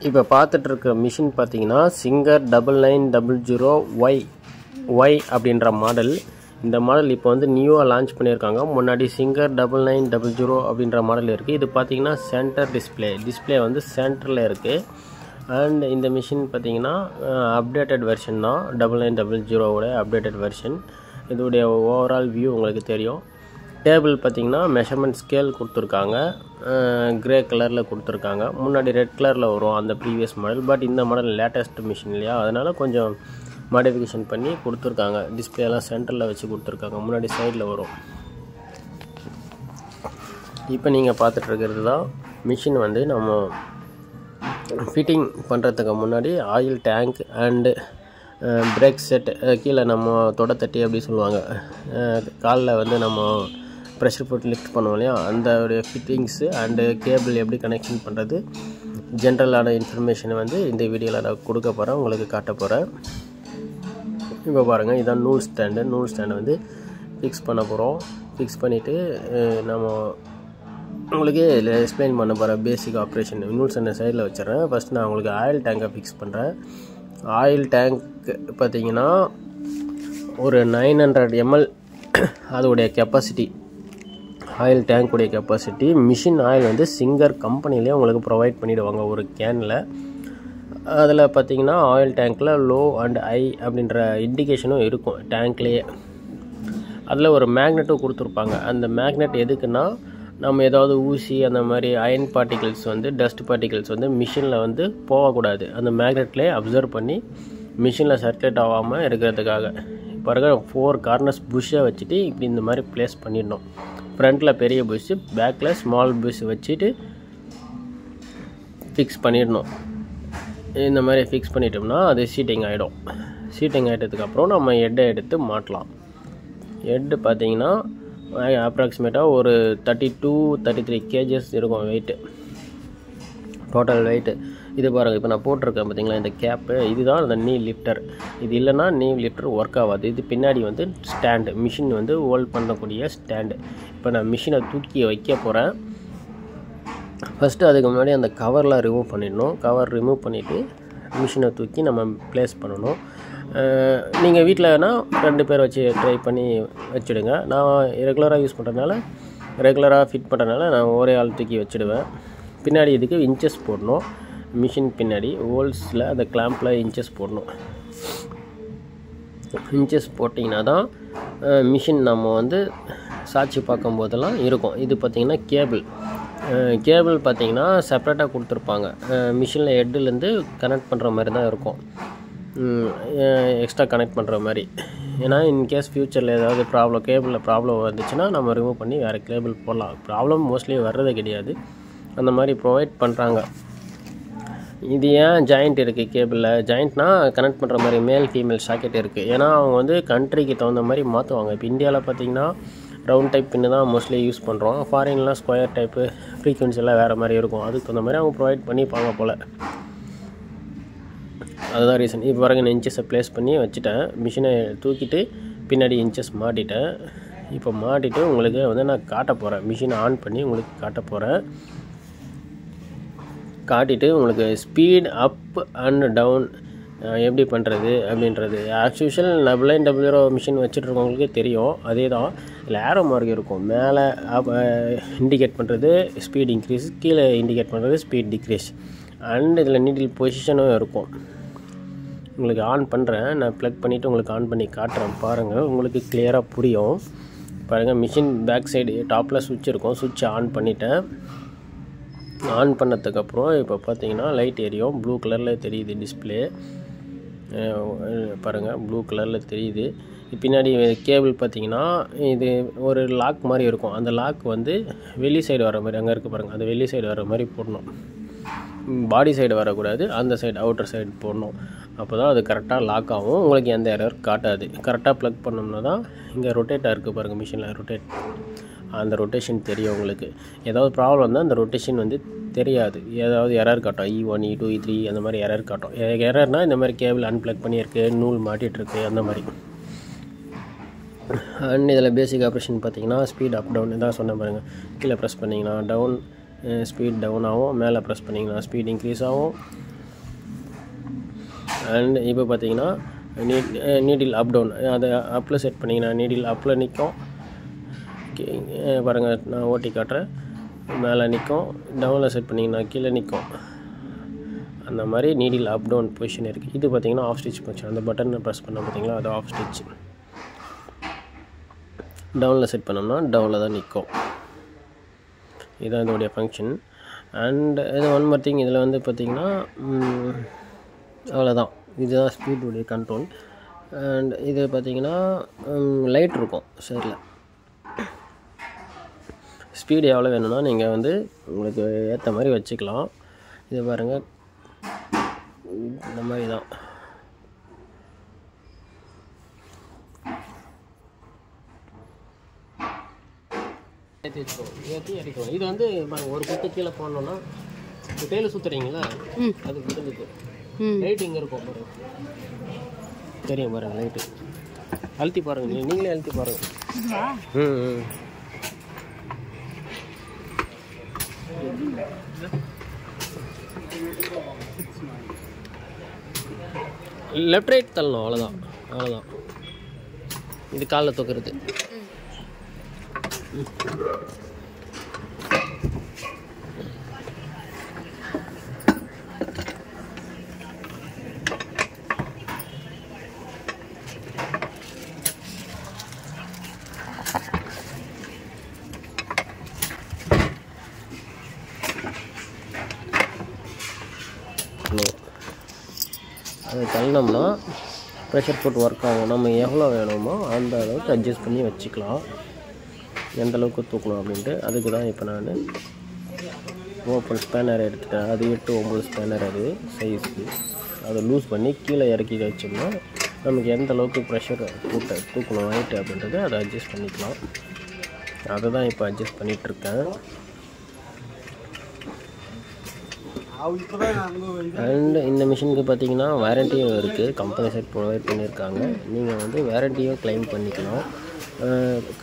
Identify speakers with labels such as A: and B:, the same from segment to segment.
A: இப்போ பார்த்துட்டு இருக்க மிஷின் பார்த்தீங்கன்னா சிங்கர் 9900Y அப்படின்ற மாடல். இந்த மாடல் இப்போ வந்து நியூவாக லான்ச் பண்ணியிருக்காங்க. முன்னாடி சிங்கர் 9900 அப்படின்ற மாடல் இருக்குது. இது பார்த்தீங்கன்னா சென்டர் டிஸ்பிளே வந்து சென்டரில் இருக்குது. அண்ட் இந்த மிஷின் பார்த்தீங்கன்னா அப்டேட்டட் வெர்ஷன் தான், 9900ஓட அப்டேட்டட் வெர்ஷன். இதோடைய ஓவரால் வியூ உங்களுக்கு தெரியும். டேபிள் பார்த்தீங்கன்னா மெஷர்மெண்ட் ஸ்கேல் கொடுத்துருக்காங்க, கிரே கலரில் கொடுத்துருக்காங்க. முன்னாடி ரெட் கலரில் வரும் அந்த ப்ரீவியஸ் மாடல். பட் இந்த மாடல் லேட்டஸ்ட் மிஷின் இல்லையா, அதனால் கொஞ்சம் மாடிஃபிகேஷன் பண்ணி கொடுத்துருக்காங்க. டிஸ்பிளேலாம் சென்டரில் வச்சு கொடுத்துருக்காங்க, முன்னாடி சைடில் வரும். இப்போ நீங்கள் பார்த்துட்ருக்கிறது தான் மிஷின். வந்து நம்ம ஃபிட்டிங் பண்ணுறதுக்கு முன்னாடி oil tank and break set கீழே நம்ம தொடத்தட்டி அப்படி சொல்லுவாங்க, காலில் வந்து நம்ம ப்ரெஷர் போட்டு லிஃப்ட் பண்ணுவோம் இல்லையா, அந்த ஃபிட்டிங்ஸு அண்டு கேபிள் எப்படி கனெக்ஷன் பண்ணுறது, ஜென்ரலான இன்ஃபர்மேஷனை வந்து இந்த வீடியோவில் நான் கொடுக்க போகிறேன், உங்களுக்கு காட்ட போகிறேன். இப்போ பாருங்கள், இதுதான் நூல் ஸ்டாண்டு வந்து ஃபிக்ஸ் பண்ண போகிறோம். ஃபிக்ஸ் பண்ணிவிட்டு நம்ம உங்களுக்கு எக்ஸ்பிளைன் பண்ண போகிறேன் பேசிக் ஆப்ரேஷன். நூல் ஸ்டாண்டை சைடில் வச்சிடறேன். ஃபஸ்ட் நான் உங்களுக்கு ஆயில் டேங்கை ஃபிக்ஸ் பண்ணுறேன். ஆயில் டேங்க் பார்த்தீங்கன்னா ஒரு 900 ml அதோடைய கெப்பாசிட்டி, ஆயில் டேங்க்குடைய கெப்பாசிட்டி. மிஷின் ஆயில் வந்து சிங்கர் கம்பெனிலே உங்களுக்கு ப்ரொவைட் பண்ணிவிடுவாங்க ஒரு கேனில். அதில் பார்த்தீங்கன்னா ஆயில் டேங்க்கில் லோ அண்ட் ஹை அப்படின்ற இண்டிகேஷனும் இருக்கும் டேங்க்லேயே. அதில் ஒரு மேக்னெட்டும் கொடுத்துருப்பாங்க. அந்த மேக்னெட் எதுக்குன்னா, நம்ம ஏதாவது ஊசி அந்த மாதிரி அயன் பார்ட்டிகல்ஸ் வந்து டஸ்ட் பார்ட்டிகல்ஸ் வந்து மிஷினில் வந்து போகக்கூடாது, அந்த மேக்னெட்லேயே அப்சர்வ் பண்ணி மிஷினில் சர்க்குலேட் ஆகாமல் இருக்கிறதுக்காக. பாருங்க, 4 கார்னர்ஸ் புஷ்ஷை வச்சுட்டு இப்படி இந்த மாதிரி ப்ளேஸ் பண்ணிடணும். ஃப்ரண்ட்டில் பெரிய புஷ்ஷு, பேக்கில் ஸ்மால் புஷ் வச்சுட்டு ஃபிக்ஸ் பண்ணிடணும். இந்த மாதிரி ஃபிக்ஸ் பண்ணிட்டோம்னா அது சீட்டிங் ஆகிடும். சீட்டிங் ஆகிட்டதுக்கப்புறம் நம்ம ஹெட்டை எடுத்து மாட்டலாம். ஹெட்டு பார்த்தீங்கன்னா அப்ராக்சிமேட்டாக ஒரு 32-33 kgs இருக்கும் வெயிட்டு, டோட்டல் வெயிட்டு. இது பாருங்கள், இப்போ நான் போட்டிருக்கேன் பார்த்தீங்களா இந்த கேப்பு, இதுதான் அந்த நீ லிஃப்டர். இது இல்லைன்னா நீ லிஃப்டர் ஒர்க் ஆகாது. இது பின்னாடி வந்து ஸ்டாண்டு, மிஷின் வந்து ஹோல்ட் பண்ணக்கூடிய ஸ்டாண்டு. இப்போ நான் மிஷினை தூக்கி வைக்க போகிறேன். ஃபஸ்ட்டு அதுக்கு முன்னாடி அந்த கவர்லாம் ரிமூவ் பண்ணிடணும். கவர் ரிமூவ் பண்ணிவிட்டு மிஷினை தூக்கி நம்ம ப்ளேஸ் பண்ணணும். நீங்கள் வீட்டில் வேணால் 2 பேர் வச்சு ட்ரை பண்ணி வச்சுடுங்க. நான் ரெகுலராக யூஸ் பண்ணுறதுனால, ரெகுலராக ஃபிட் பண்ணுறதுனால நான் ஒரே ஆள் தூக்கி வச்சுடுவேன். பின்னாடி இதுக்கு இன்ச்சஸ் போடணும். மிஷின் பின்னாடி ஹோல்ஸில் அந்த கிளாம்பில் இன்ச்சஸ் போடணும். இன்ச்சஸ் போட்டிங்கன்னா தான் மிஷின் நம்ம வந்து சாட்சி பார்க்கும்போதெல்லாம் இருக்கும். இது பார்த்திங்கன்னா கேபிள் பார்த்திங்கன்னா செப்ரேட்டாக கொடுத்துருப்பாங்க. மிஷினில் ஹெட்டுலேருந்து கனெக்ட் பண்ணுற மாதிரி தான் இருக்கும், எக்ஸ்ட்ரா கனெக்ட் பண்ணுற மாதிரி. ஏன்னா இன்கேஸ் ஃப்யூச்சரில் ஏதாவது கேபிளில் ப்ராப்ளம் வந்துச்சுன்னா நம்ம ரிமூவ் பண்ணி வேறு கேபிள் போடலாம். ப்ராப்ளம் மோஸ்ட்லி வர்றது கிடையாது, அந்த மாதிரி ப்ரொவைட் பண்ணுறாங்க. இது ஏன் ஜாயிண்ட் இருக்குது கேபிளில், ஜாயிண்ட்னால் கனெக்ட் பண்ணுற மாதிரி மேல் ஃபீமேல் சாக்கெட் இருக்குது. ஏன்னா அவங்க வந்து கண்ட்ரிக்கு தகுந்த மாதிரி மாற்றுவாங்க. இப்போ இந்தியாவில் பார்த்திங்கன்னா ரவுண்ட் டைப் பின்னு தான் மோஸ்ட்லி யூஸ் பண்ணுறோம். ஃபாரின்லாம் ஸ்கொயர் டைப்பு ஃப்ரீக்வன்சியெல்லாம் வேறு மாதிரி இருக்கும். அதுக்கு தகுந்த மாதிரி அவங்க ப்ரொவைட் பண்ணிப்பாங்க போல், அதுதான் ரீசன். இப்போ பாருங்க, நான் இன்ச்சஸை ப்ளேஸ் பண்ணி வச்சுட்டேன். மிஷினை தூக்கிட்டு பின்னாடி இன்ச்சஸ் மாட்டிட்டேன். இப்போ மாட்டிட்டு உங்களுக்கு வந்து நான் காட்ட போகிறேன். மிஷினை ஆன் பண்ணி உங்களுக்கு காட்ட போகிறேன். காட்டிட்டு உங்களுக்கு ஸ்பீட் அப் அண்ட் டவுன் எப்படி பண்ணுறது அப்படின்றது. ஆக்சுவல் 9900 மிஷின் வச்சுட்ருக்கவங்களுக்கே தெரியும். அதே தான், இதில் ஏரோ மார்க் இருக்கும். மேலே இண்டிகேட் பண்ணுறது ஸ்பீட் இன்க்ரீஸ், கீழே இண்டிகேட் பண்ணுறது ஸ்பீட் டிக்ரீஸ். அண்ட் இதில் நீடில் பொசிஷனும் இருக்கும். உங்களுக்கு ஆன் பண்ணுறேன், நான் ப்ளக் பண்ணிவிட்டு உங்களுக்கு ஆன் பண்ணி காட்டுறேன். பாருங்கள், உங்களுக்கு கிளியராக புரியும். பாருங்கள், மிஷின் பேக் சைடு டாப்பில் சுவிட்ச் இருக்கும். சுவிட்சை ஆன் பண்ணிவிட்டேன். ஆன் பண்ணதுக்கப்புறம் இப்போ பார்த்தீங்கன்னா லைட் எரியும். ப்ளூ கலரில் தெரியுது டிஸ்பிளே. பாருங்கள், ப்ளூ கலரில் தெரியுது. பின்னாடி கேபிள் பார்த்தீங்கன்னா இது ஒரு லாக் மாதிரி இருக்கும். அந்த லாக் வந்து வெளி சைடு வர மாதிரி, அங்கே இருக்குது பாருங்கள், அந்த வெளி சைடு வர மாதிரி போடணும். பாடி சைடு வரக்கூடாது, அந்த சைடு அவுட்டர் சைடு போடணும். அப்போ தான் அது கரெக்டாக லாக் ஆகும், உங்களுக்கு எந்த எரர் காட்டாது. கரெக்டாக ப்ளக் பண்ணோம்னா தான் இங்கே ரொட்டேட்டாக இருக்குது பாருங்கள், மிஷினில் ரொட்டேட், அந்த ரொட்டேஷன் தெரியும் உங்களுக்கு. ஏதாவது ப்ராப்ளம் இருந்தால் அந்த ரொட்டேஷன் வந்து தெரியாது, ஏதாவது எரர் காட்டும். E1 E2 E3 அந்த மாதிரி எரர் காட்டும். எரர்னால் இந்த மாதிரி கேபிள் அன்பிளக் பண்ணியிருக்கு, நூல் மாட்டிகிட்ருக்கு, அந்த மாதிரி. அண்ட் இதில் பேசிக் ஆப்ரேஷன் பார்த்தீங்கன்னா ஸ்பீட் அப் டவுன் இதான் சொன்ன பாருங்கள். கீழே ப்ரெஸ் பண்ணிங்கன்னா டவுன் ஸ்பீட் டவுன் ஆகும், மேலே ப்ரெஸ் பண்ணிங்கன்னா ஸ்பீட் இன்க்ரீஸ் ஆகும். அண்ட் இப்போ பார்த்தீங்கன்னா நீடில் அப் டவுன், அதை அப்பில் செட் பண்ணிங்கன்னா நீடில் அப்பில் நிற்கும். பாருங்கள், நான் ஓட்டி காட்டுறேன். மேலே நிற்கும். டவுனில் செட் பண்ணிங்கன்னா கீழே நிற்கும். அந்த மாதிரி நீடில் அப் டவுன் பொசிஷன் இருக்குது. இது பார்த்திங்கன்னா ஆஃப் ஸ்டிச் பொசிஷன். அந்த பட்டனை ப்ரெஸ் பண்ண பார்த்தீங்களா, அது ஆஃப் ஸ்டிச். டவுனில் செட் பண்ணோம்னா டவுனில் தான் நிற்கும். இதுதான் இதோடைய ஃபங்க்ஷன். அண்ட் இது ஒன் மோர் திங், இதில் வந்து பார்த்திங்கன்னா அவ்வளோதான். இதுதான் ஸ்பீடுடைய கண்ட்ரோல். அண்ட் இது பார்த்திங்கன்னா லைட் இருக்கும் சைடில். ஸ்பீடு எவ்வளோ வேணும்னா நீங்கள் வந்து உங்களுக்கு ஏற்ற மாதிரி வச்சுக்கலாம். இது பாருங்கள், இந்த மாதிரி தான். ஏற்றி அடிக்கணும். இது வந்து ஒரு குத்து கீழே போடணுன்னா டெய்லு சுற்றுறீங்களா, அது விழுந்துக்கு லைட் இங்கே இருக்கும் பாருங்க, தெரியும் பாருங்கள். லைட்டு அழுத்தி பாருங்கள், நீங்களே அழுத்தி பாருங்கள். லெஃப்ட் ரைட் தள்ளணும், அவ்வளோதான். இது காலில் தூக்குறது. அதை தள்ளினோம்னா ப்ரெஷர் ஃபுட் ஒர்க் ஆகும். நம்ம எவ்வளோ வேணுமோ அந்த அளவுக்கு அட்ஜஸ்ட் பண்ணி வச்சுக்கலாம், எந்த அளவுக்கு தூக்கணும் அப்படின்ட்டு. அதுக்கு தான் இப்போ நான் ஓப்பன் ஸ்பேனர் எடுத்துட்டேன். அது 8-9 ஸ்பேனர், அது சைஸு. அதை லூஸ் பண்ணி கீழே இறக்கி வச்சோம்னா நமக்கு எந்த அளவுக்கு ப்ரெஷர் ஃபுட்டை தூக்கணும் ஹைட்டு அப்படின்றது அதை அட்ஜஸ்ட் பண்ணிக்கலாம். அதை தான் இப்போ அட்ஜஸ்ட் பண்ணிகிட்ருக்கேன். அண்ட் இந்த மிஷினுக்கு பார்த்தீங்கன்னா வாரண்டியும் இருக்குது. கம்பெனி சைட் ப்ரொவைட் பண்ணியிருக்காங்க. நீங்கள் வந்து வாரண்டியும் கிளைம் பண்ணிக்கலாம்.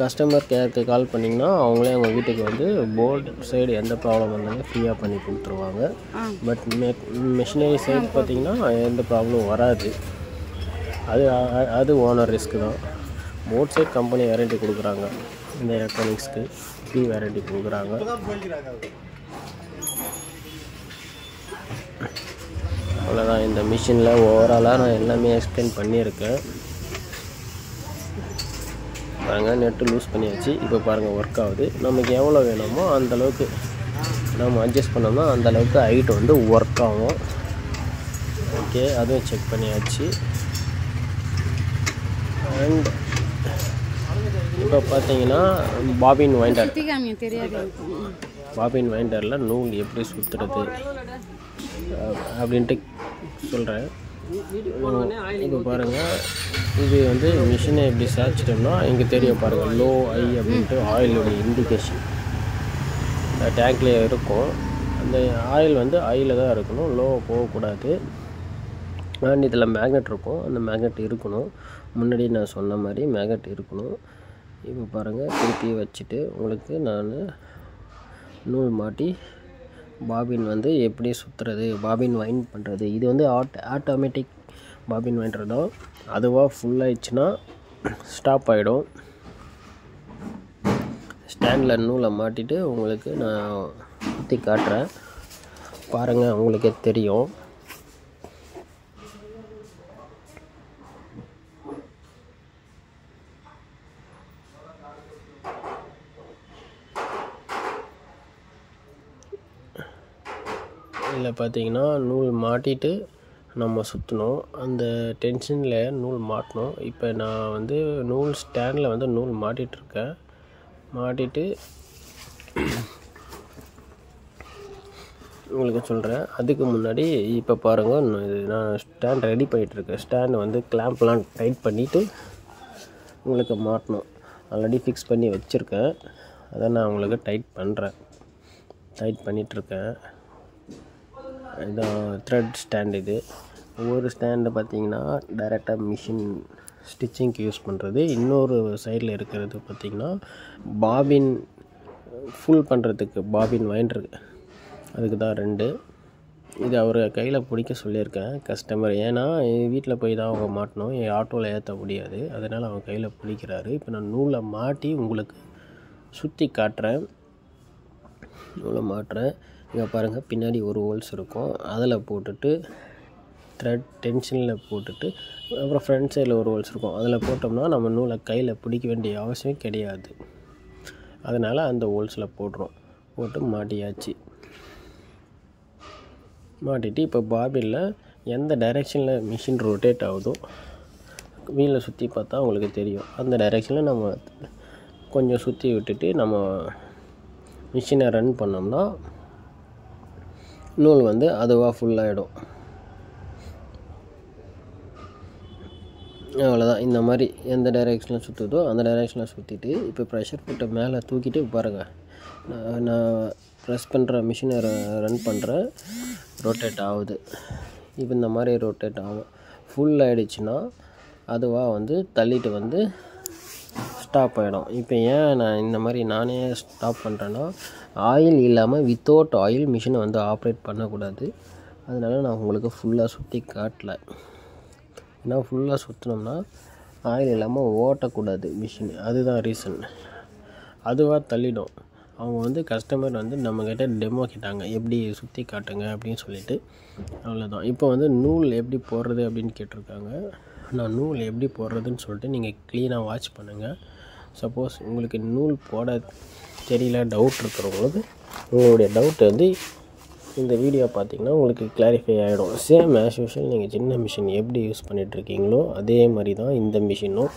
A: கஸ்டமர் கேருக்கு கால் பண்ணிங்கன்னா அவங்களே அவங்க வீட்டுக்கு வந்து போர்டு சைடு எந்த ப்ராப்ளம் வந்தாலும் ஃப்ரீயாக பண்ணி கொடுத்துருவாங்க. பட் மிஷினரி சைடு பார்த்திங்கன்னா எந்த ப்ராப்ளமும் வராது. அது ஓனர் ரிஸ்க்கு தான். போர்ட் சைட் கம்பெனி வாரண்டி கொடுக்குறாங்க. இந்த எலக்ட்ரானிக்ஸ்க்கு ஃப்ரீ வாரண்டி கொடுக்குறாங்க. அவ்வளோதான். இந்த மிஷினில் ஓவராலாக நான் எல்லாமே எக்ஸ்பிளைன் பண்ணியிருக்கேன். பாருங்கள், நெட்டு லூஸ் பண்ணியாச்சு. இப்போ பாருங்கள் ஒர்க் ஆகுது. நமக்கு எவ்வளோ வேணுமோ அந்தளவுக்கு நம்ம அட்ஜஸ்ட் பண்ணோம்னா அந்தளவுக்கு ஹைட் வந்து ஒர்க் ஆகும். ஓகே, அதுவும் செக் பண்ணியாச்சு. அண்ட் இப்போ பார்த்தீங்கன்னா பாபின் வைண்டரில் நூல் எப்படி சுற்றுறது அப்படின்ட்டு சொல்கிறேன். இப்போ பாருங்கள், இது வந்து மிஷினை எப்படி சாய்ச்சிட்டோம்னா இங்கே தெரியும் பாருங்கள், லோ ஐ அப்படின்ட்டு ஆயிலுடைய இண்டிகேஷன் டேங்க்லேயே இருக்கும். அந்த ஆயில் வந்து ஐயில் தான் இருக்கணும், லோ போகக்கூடாது. அண்ட் இதில் மேக்னெட் இருக்கும். அந்த மேக்னெட் இருக்கணும். முன்னாடி நான் சொன்ன மாதிரி மேக்னெட் இருக்கணும். இப்போ பாருங்கள், திருப்பி வச்சுட்டு உங்களுக்கு நான் நூல் மாட்டி பாபின் வந்து எப்படி சுற்றுறது, பாபின் வைண்ட் பண்ணுறது. இது வந்து ஆட்டோமேட்டிக் பாபின் வைண்டர் தான். அதுவாக ஃபுல் ஆயிடுச்சுன்னா ஸ்டாப் ஆகிடும். ஸ்டாண்டில் நூலை மாட்டிட்டு உங்களுக்கு நான் சுற்றி காட்டுறேன் பாருங்கள், உங்களுக்கே தெரியும். இதில் பார்த்தீங்கன்னா நூல் மாட்டிட்டு நம்ம சுற்றணும். அந்த டென்ஷனில் நூல் மாட்டணும். இப்போ நான் வந்து நூல் ஸ்டாண்டில் வந்து நூல் மாட்டிகிட்ருக்கேன். மாட்டிட்டு உங்களுக்கு சொல்கிறேன். அதுக்கு முன்னாடி இப்போ பாருங்கள், நான் ஸ்டாண்ட் ரெடி பண்ணிகிட்ருக்கேன். ஸ்டாண்டு வந்து கிளாம்ப்லாம் டைட் பண்ணிவிட்டு உங்களுக்கு மாட்டணும். ஆல்ரெடி ஃபிக்ஸ் பண்ணி வச்சுருக்கேன். அதை நான் உங்களுக்கு டைட் பண்ணிகிட்ருக்கேன். இதுதான் த்ரெட் ஸ்டாண்ட். இது ஒவ்வொரு ஸ்டாண்டு பார்த்திங்கன்னா டைரெக்டாக மிஷின் ஸ்டிச்சிங்க்கு யூஸ் பண்ணுறது. இன்னொரு சைடில் இருக்கிறது பார்த்திங்கன்னா ஃபுல் பண்ணுறதுக்கு பாபின் வைண்டர். அதுக்கு தான் 2. இது அவர் கையில் பிடிக்க சொல்லியிருக்கேன் கஸ்டமர். ஏன்னா வீட்டில் போய் தான் அவங்க மாட்டணும், என் ஆட்டோவில் ஏற்ற முடியாது, அதனால் அவங்க கையில் பிடிக்கிறாரு. இப்போ நான் நூலை மாட்டி உங்களுக்கு சுற்றி காட்டுறேன். நூலை மாட்டுறேன். இங்கே பாருங்கள், பின்னாடி ஒரு ஹோல்ஸ் இருக்கும், அதில் போட்டுட்டு த்ரெட் டென்ஷனில் போட்டுட்டு அப்புறம் ஃப்ரண்ட் சைடில் ஒரு ஹோல்ஸ் இருக்கும், அதில் போட்டோம்னா நம்ம நூலை கையில் பிடிக்க வேண்டிய அவசியம் கிடையாது. அதனால் அந்த ஹோல்ஸில் போட்டு மாட்டியாச்சு. மாட்டிட்டு இப்போ பாபினில் எந்த டைரெக்ஷனில் மிஷின் ரொட்டேட் ஆகுதோ வீலை சுற்றி பார்த்தா உங்களுக்கு தெரியும். அந்த டைரெக்ஷனில் நம்ம கொஞ்சம் சுற்றி விட்டுட்டு நம்ம மிஷினை ரன் பண்ணோம்னா நூல் வந்து அதுவாக ஃபுல்லாகிடும். அவ்வளோதான். இந்த மாதிரி எந்த டைரெக்ஷனில் சுற்றுதோ அந்த டைரெக்ஷனில் சுற்றிட்டு இப்போ ப்ரெஷர் ஃபுட்டை மேலே தூக்கிட்டு பாருங்கள், நான் ப்ரெஸ் பண்ணுற மிஷினை ரன் பண்ணுறேன், ரொட்டேட் ஆகுது. இப்போ இந்த மாதிரி ரொட்டேட் ஆகும். ஃபுல் ஆகிடுச்சுன்னா அதுவாக வந்து தள்ளிட்டு வந்து ஸ்டாப் ஆகிடும். இப்போ ஏன் நான் இந்த மாதிரி நானே ஸ்டாப் பண்ணுறேன்னா, ஆயில் இல்லாமல் வித்தவுட் ஆயில் மிஷினை வந்து ஆப்ரேட் பண்ணக்கூடாது. அதனால் நான் உங்களுக்கு ஃபுல்லாக சுற்றி காட்டல. ஏன்னா ஃபுல்லாக சுற்றினோம்னா ஆயில் இல்லாமல் ஓட்டக்கூடாது மிஷின், அதுதான் ரீசன். அதுவாக தள்ளிடும். அவங்க வந்து கஸ்டமர் வந்து நம்மக்கிட்ட டெமோ கேட்டாங்க, எப்படி சுற்றி காட்டுங்க அப்படின்னு சொல்லிட்டு. அவ்வளோதான். இப்போ வந்து நூல் எப்படி போடுறது அப்படின்னு கேட்டிருக்காங்க. நான் நூல் எப்படி போடுறதுன்னு சொல்லிட்டு நீங்கள் க்ளீனாக வாட்ச் பண்ணுங்கள். சப்போஸ் உங்களுக்கு நூல் போட தெரியல, டவுட் இருக்கிறவங்களுக்கு உங்களுடைய டவுட் வந்து இந்த வீடியோ பார்த்திங்கன்னா உங்களுக்கு கிளாரிஃபை ஆகிடும். சேம் ஆஸ் யூஷுவல் நீங்கள் சின்ன மிஷின் எப்படி யூஸ் பண்ணிகிட்ருக்கீங்களோ அதே மாதிரி தான் இந்த மிஷினும்.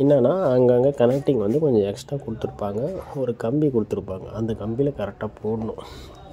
A: என்னென்னா அங்கங்கே கனெக்டிங் வந்து கொஞ்சம் எக்ஸ்ட்ரா கொடுத்துருப்பாங்க, ஒரு கம்பி கொடுத்துருப்பாங்க, அந்த கம்பியில் கரெக்டாக போடணும்.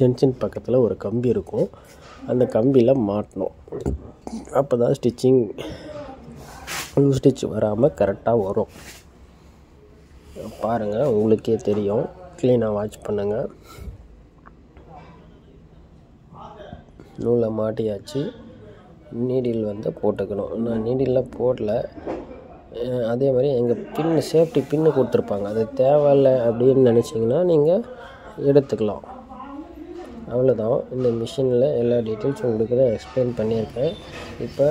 A: டென்ஷன் பக்கத்தில் ஒரு கம்பி இருக்கும், அந்த கம்பியில் மாட்டணும். அப்போ தான் ஸ்டிச்சிங் லூஸ் ஸ்டிச் வராமல் கரெக்டாக வரும். பாருங்கள், உங்களுக்கே தெரியும். க்ளீனாக வாட்ச் பண்ணுங்கள். நூலை மாட்டியாச்சு. நீடில் வந்து போட்டுக்கணும். நான் நீடில்லாம் போடல. அதே மாதிரி எங்கள் சேஃப்டி பின்னு கொடுத்துருப்பாங்க, அது தேவையில்லை அப்படின்னு நினச்சிங்கன்னா நீங்கள் எடுத்துக்கலாம். அவ்வளோதான். இந்த மிஷினில் எல்லா டீட்டெயில்ஸ் உங்களுக்கு தான் எக்ஸ்பிளைன் பண்ணியிருக்கேன். இப்போ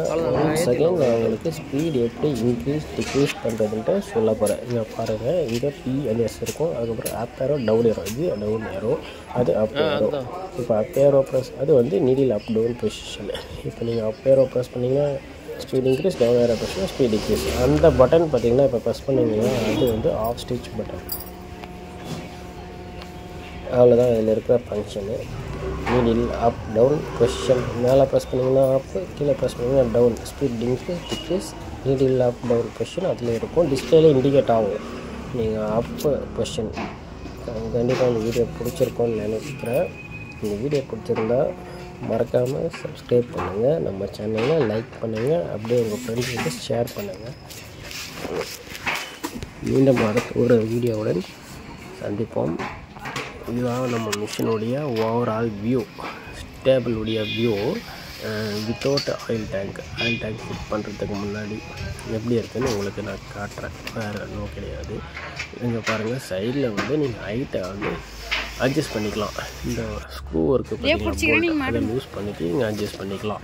A: செகண்ட் நான் உங்களுக்கு ஸ்பீட் எப்படி இன்க்ரீஸ் டிக்ரீஸ் பண்ணுறதுன்ட்டு சொல்ல போகிறேன். இங்கே பாருங்கள், இங்கே PLS இருக்கும், அதுக்கப்புறம் அப் ஏரோ டவுன் ஏரோ, இது டவுன் ஏரோ, அது அப் ஏரோ. இப்போ அப் ஏரோ ப்ரெஸ் அது வந்து நீடில் அப் டவுன் பொசிஷன். இப்போ நீங்கள் அப் ஏரோ ப்ரெஸ் பண்ணிங்கன்னா speed increase, down arrow press பண்ணால் ஸ்பீட் டிக்ரீஸ். அந்த பட்டன் பார்த்திங்கன்னா இப்போ ப்ரெஸ் பண்ணிங்கன்னா அது வந்து ஆஃப் ஸ்டிச் பட்டன். அவ்வளோதான் இதில் இருக்கிற function. Needle up down position. மேலே ப்ரெஸ் பண்ணிங்கன்னா அப்பு, கீழே ப்ரெஸ் பண்ணிங்கன்னா down. Speed increase decrease, needle up down position அதில் இருக்கும். டிஸ்பிளேல இண்டிகேட் ஆகும் நீங்கள் அப்பு பொசிஷன். கண்டிப்பாக இந்த வீடியோ பிடிச்சிருக்கோன்னு நினைக்கிறேன். இந்த வீடியோ பிடிச்சிருந்தா மறக்காமல் சப்ஸ்கிரைப் பண்ணுங்கள், நம்ம சேனலை லைக் பண்ணுங்கள், அப்படியே உங்கள் ஃப்ரெண்ட்ஸுக்கு ஷேர் பண்ணுங்கள். மீண்டும் அடுத்த ஒரு வீடியோவுடன் சந்திப்போம். இதுதான் நம்ம மிஷினுடைய ஓவரால் வியூ, ஸ்டேபிளுடைய view without oil tank fit பண்ணுறதுக்கு முன்னாடி எப்படி இருக்குதுன்னு உங்களுக்கு நான் காட்டுறேன். வேறு ஒன்றும் கிடையாது. இங்கே பாருங்கள், சைடில் வந்து நீங்கள் ஹைட்டை வந்து அட்ஜஸ்ட் பண்ணிக்கலாம். இந்த ஸ்க்ரூ ஒர்க்கு பார்த்தீங்கன்னா அதை யூஸ் பண்ணிவிட்டு நீங்கள் அட்ஜஸ்ட் பண்ணிக்கலாம்.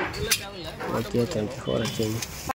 A: ஓகே, தேங்க்யூ ஃபார் வாட்சிங்.